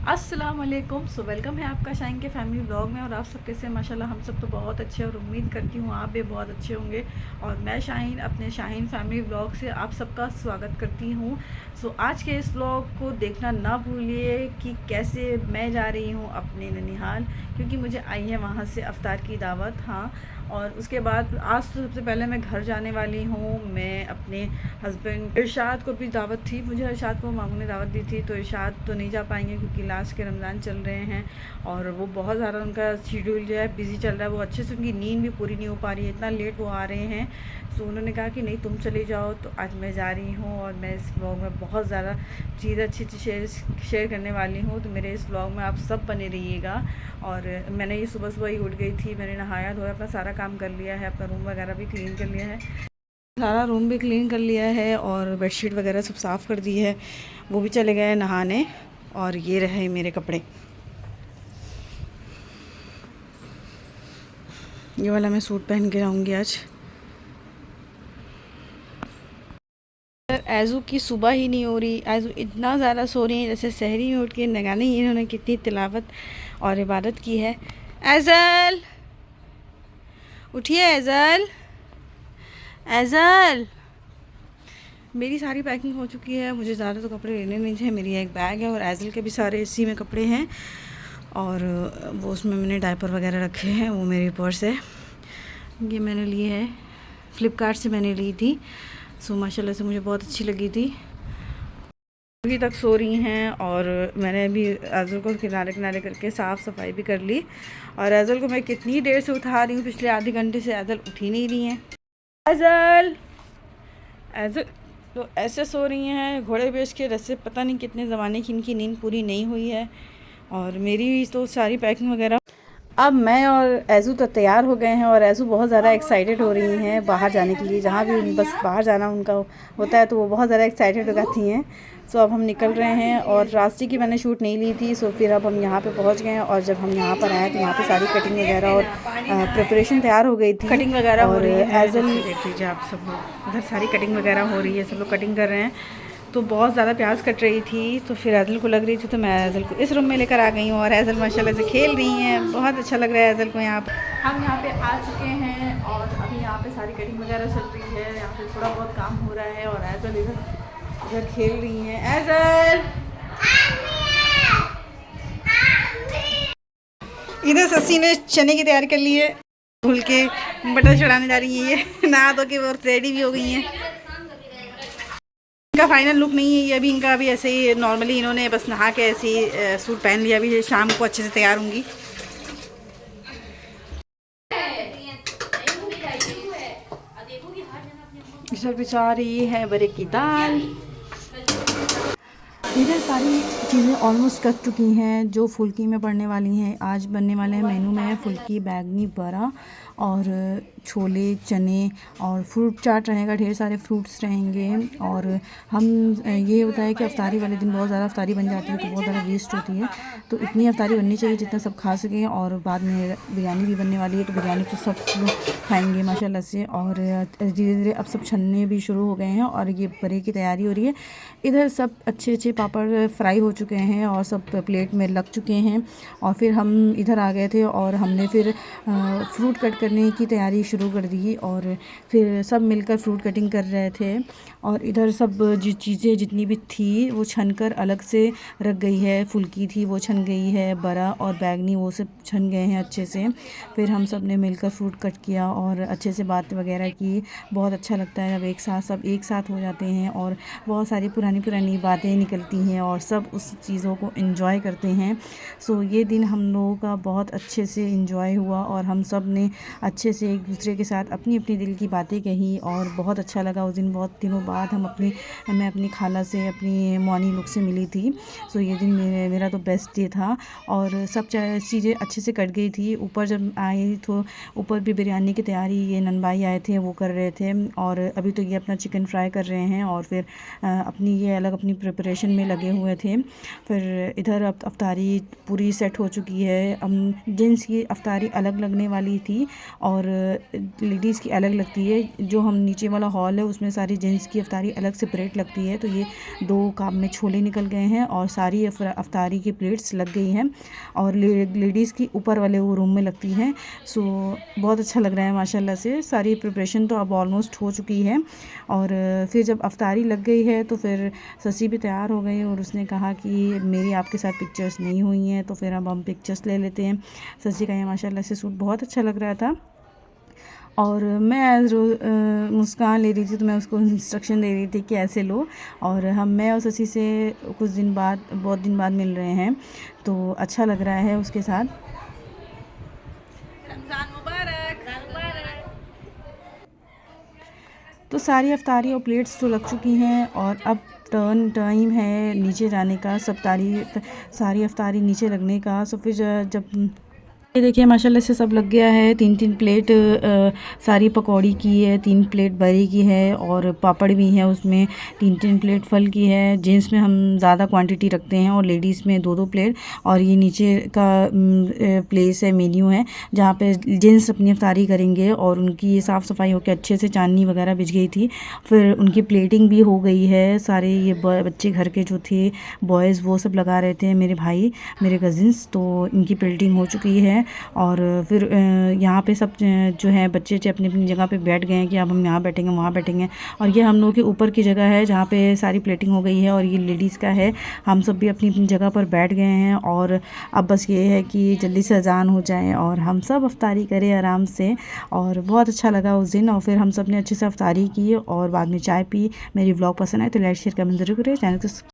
अस्सलाम वालेकुम। So welcome है आपका शाहीन के फैमिली व्लॉग में। और आप सब कैसे? माशाल्लाह हम सब तो बहुत अच्छे हैं और उम्मीद करती हूँ आप भी बहुत अच्छे होंगे। और मैं शाहीन अपने शाहीन फैमिली व्लॉग से आप सबका स्वागत करती हूँ। सो आज के इस व्लॉग को देखना ना भूलिए कि कैसे मैं जा रही हूँ अपने ननिहाल, क्योंकि मुझे आई है वहाँ से अफ्तार की दावत। हाँ, और उसके बाद आज तो सबसे पहले मैं घर जाने वाली हूँ। मैं अपने हस्बैंड इरशाद को भी दावत थी, मुझे इरशाद को मामू ने दावत दी थी, तो इरशाद तो नहीं जा पाएंगे क्योंकि लास्ट के रमज़ान चल रहे हैं और वो बहुत ज़्यादा उनका शेड्यूल जो है बिज़ी चल रहा है। वो अच्छे से उनकी नींद भी पूरी नहीं हो पा रही है, इतना लेट वो आ रहे हैं। तो उन्होंने कहा कि नहीं तुम चली जाओ, तो आज मैं जा रही हूँ और मैं इस व्लॉग में बहुत ज़्यादा चीज़ें अच्छी अच्छी शेयर करने वाली हूँ। तो मेरे इस व्लॉग में आप सब बने रहिएगा। और मैंने ये सुबह सुबह ही उठ गई थी, मैंने नहाया धोया, अपना सारा काम कर लिया है, अपना रूम वगैरह भी क्लीन कर लिया है, सारा रूम भी क्लीन कर लिया है और बेडशीट वगैरह सब साफ़ कर दी है। वो भी चले गए नहाने। और ये रहे मेरे कपड़े, ये वाला मैं सूट पहन के जाऊँगी आज। ऐज़ू की सुबह ही नहीं हो रही, ऐज़ू इतना ज़्यादा सो रही है जैसे सहरी में उठ के नगाने इन्होंने कितनी तिलावत और इबादत की है। ऐज़ल उठिए, ऐज़ल ऐज़ल। मेरी सारी पैकिंग हो चुकी है, मुझे ज़्यादा तो कपड़े लेने नहीं थे। मेरी एक बैग है और ऐज़ल के भी सारे इसी में कपड़े हैं और वो उसमें मैंने डायपर वगैरह रखे हैं। वो मेरी पर्स है, ये मैंने ली है, फ़्लिपकार्ट से मैंने ली थी। सो माशाल्लाह से मुझे बहुत अच्छी लगी थी। अभी तक सो रही हैं और मैंने अभी ऐज़ल को किनारे किनारे करके साफ़ सफाई भी कर ली। और ऐज़ल को मैं कितनी देर से उठा रही हूँ, पिछले आधे घंटे से ऐज़ल उठ ही नहीं रही हैं। ऐज़ल ऐज़ल तो ऐसे सो रही हैं घोड़े बेच के, रस्से पता नहीं कितने ज़माने की इनकी नींद पूरी नहीं हुई है। और मेरी तो सारी पैकिंग वगैरह, अब मैं और ऐज़ू तो तैयार हो गए हैं और ऐज़ू बहुत ज़्यादा एक्साइटेड हो रही हैं बाहर जाने के लिए। जहाँ भी बस बाहर जाना उनका होता है तो वो बहुत ज़्यादा एक्साइटेड हो जाती हैं। सो अब हम निकल रहे हैं और रास्ते की मैंने शूट नहीं ली थी। सो फिर अब हम यहाँ पे पहुँच गए हैं और जब हम यहाँ पर आए तो यहाँ पे सारी कटिंग वगैरह और प्रिपरेशन तैयार हो गई थी। कटिंग वगैरह हो रही है, ऐज़ल देख लीजिए आप सब लोग, उधर सारी कटिंग वगैरह हो रही है, सब लोग कटिंग कर रहे हैं। तो बहुत ज़्यादा प्याज कट रही थी तो फिर ऐज़ल को लग रही थी, तो मैं ऐज़ल को इस रूम में लेकर आ गई हूँ और ऐज़ल माशाल्लाह से खेल रही हैं। बहुत अच्छा लग रहा है ऐज़ल को यहाँ पर। हम यहाँ पे आ चुके हैं और अभी यहाँ पे सारी कटिंग वगैरह चल रही है, यहाँ पे थोड़ा बहुत काम हो रहा है और ऐज़ल इधर खेल रही हैं। ऐज़ल इधर सस्सी ने चने की तैयारी कर ली है, धुल के बटर चढ़ाने जा रही है। ये नहा धो के वो रेडी भी हो गई हैं। इनका फाइनल लुक नहीं है ये, अभी इनका अभी ऐसे ही नॉर्मली इन्होंने बस नहा के ऐसे ही सूट पहन लिया। अभी शाम को अच्छे से तैयार होंगी। इधर बिछा रही है बरे की दाल। इधर सारी चीज़ें ऑलमोस्ट कट चुकी हैं जो फुल्की में पड़ने वाली हैं। आज बनने वाले हैं मेनू में फुल्की, बैंगनी बड़ा और छोले, चने और फ्रूट चाट रहेगा, ढेर सारे फ्रूट्स रहेंगे। और हम ये होता है कि अफ्तारी वाले दिन बहुत ज़्यादा अफ्तारी बन जाती है तो बहुत ज़्यादा वेस्ट होती है, तो इतनी अफ्तारी बननी चाहिए जितना सब खा सकें। और बाद में बिरयानी भी बनने वाली है, तो बिरयानी तो सब लोग खाएंगे माशाल्लाह से। और धीरे धीरे अब सब छनने भी शुरू हो गए हैं और ये बड़े की तैयारी हो रही है। इधर सब अच्छे अच्छे पापड़ फ्राई हो चुके हैं और सब प्लेट में लग चुके हैं। और फिर हम इधर आ गए थे और हमने फिर फ्रूट कट करने की तैयारी शुरू कर दी और फिर सब मिलकर फ्रूट कटिंग कर रहे थे। और इधर सब चीज़ें जितनी भी थी वो छन कर अलग से रख गई है। फुल्की थी वो छन गई है, बड़ा और बैंगनी वो सब छन गए हैं अच्छे से। फिर हम सब ने मिलकर फ्रूट कट किया और अच्छे से बात वगैरह की। बहुत अच्छा लगता है जब एक साथ सब एक साथ हो जाते हैं और बहुत सारी पुरानी पुरानी बातें निकलती हैं और सब उस चीज़ों को एंजॉय करते हैं। सो ये दिन हम लोगों का बहुत अच्छे से एंजॉय हुआ और हम सब ने अच्छे से एक दूसरे के साथ अपनी अपनी दिल की बातें कही और बहुत अच्छा लगा उस दिन। बहुत दिनों बाद मैं अपनी खाला से, अपनी मौनी लोग से मिली थी। सो ये दिन मेरा तो बेस्ट डे था और सब चीज़ें अच्छे से कट गई थी। ऊपर जब आई तो ऊपर भी बिरयानी की तैयारी ये ननभाई आए थे वो कर रहे थे और अभी तो ये अपना चिकन फ्राई कर रहे हैं और फिर अपनी ये अलग अपनी प्रिपरेशन में लगे हुए थे। फिर इधर अब अफ्तारी पूरी सेट हो चुकी है। जेंट्स की अफ्तारी अलग लगने वाली थी और लेडीज़ की अलग लगती है, जो हम नीचे वाला हॉल है उसमें सारी जेंट्स की अफ्तारी अलग सेपरेट लगती है। तो ये 2 कप में छोले निकल गए हैं और सारी अफ्तारी की प्लेट्स लग गई हैं और लेडीज़ की ऊपर वाले वो रूम में लगती हैं। सो बहुत अच्छा लग रहा है माशाल्लाह से। सारी प्रिपरेशन तो अब ऑलमोस्ट हो चुकी है और फिर जब अफ्तारी लग गई है तो फिर ससी भी तैयार हो गई और उसने कहा कि मेरी आपके साथ पिक्चर्स नहीं हुई हैं, तो फिर अब हम पिक्चर्स ले लेते हैं। ससी का ये माशाल्लाह से सूट बहुत अच्छा लग रहा था और मैं मुस्कान ले रही थी तो मैं उसको इंस्ट्रक्शन दे रही थी कि ऐसे लो। और मैं और ससी से कुछ दिन बाद, बहुत दिन बाद मिल रहे हैं, तो अच्छा लग रहा है उसके साथ। रमज़ान मुबारक। तो सारी अफ्तारी और प्लेट्स तो लग चुकी हैं और अब टाइम है नीचे जाने का, सारी अफ्तारी नीचे लगने का। सो फिर जब ये देखिए माशाल्लाह से सब लग गया है। 3-3 प्लेट सारी पकौड़ी की है, 3 प्लेट बरी की है और पापड़ भी है उसमें, 3-3 प्लेट फल की है। जेंट्स में हम ज़्यादा क्वांटिटी रखते हैं और लेडीज़ में 2-2 प्लेट। और ये नीचे का प्लेस है, मेन्यू है जहाँ पे जेंट्स अपनी अफ्तारी करेंगे और उनकी साफ़ सफाई होकर अच्छे से चांदनी वगैरह बिछ गई थी, फिर उनकी प्लेटिंग भी हो गई है। सारे ये बच्चे घर के जो थे बॉयज़ वो सब लगा रहे थे, मेरे भाई, मेरे कज़िन्स, तो इनकी प्लेटिंग हो चुकी है। और फिर यहाँ पे सब जो है बच्चे अपनी अपनी जगह पे बैठ गए हैं कि अब हम यहाँ बैठेंगे, वहाँ बैठेंगे। और ये हम लोगों के ऊपर की जगह है जहाँ पे सारी प्लेटिंग हो गई है और ये लेडीज़ का है। हम सब भी अपनी अपनी जगह पर बैठ गए हैं और अब बस ये है कि जल्दी से अजान हो जाए और हम सब अफ्तारी करें आराम से। और बहुत अच्छा लगा उस दिन और फिर हम सब ने अच्छे से अफ्तारी की और बाद में चाय पी। मेरी व्लॉग पसंद आए तो लाइक शेयर कमेंट ज़रूर करें, चैनल को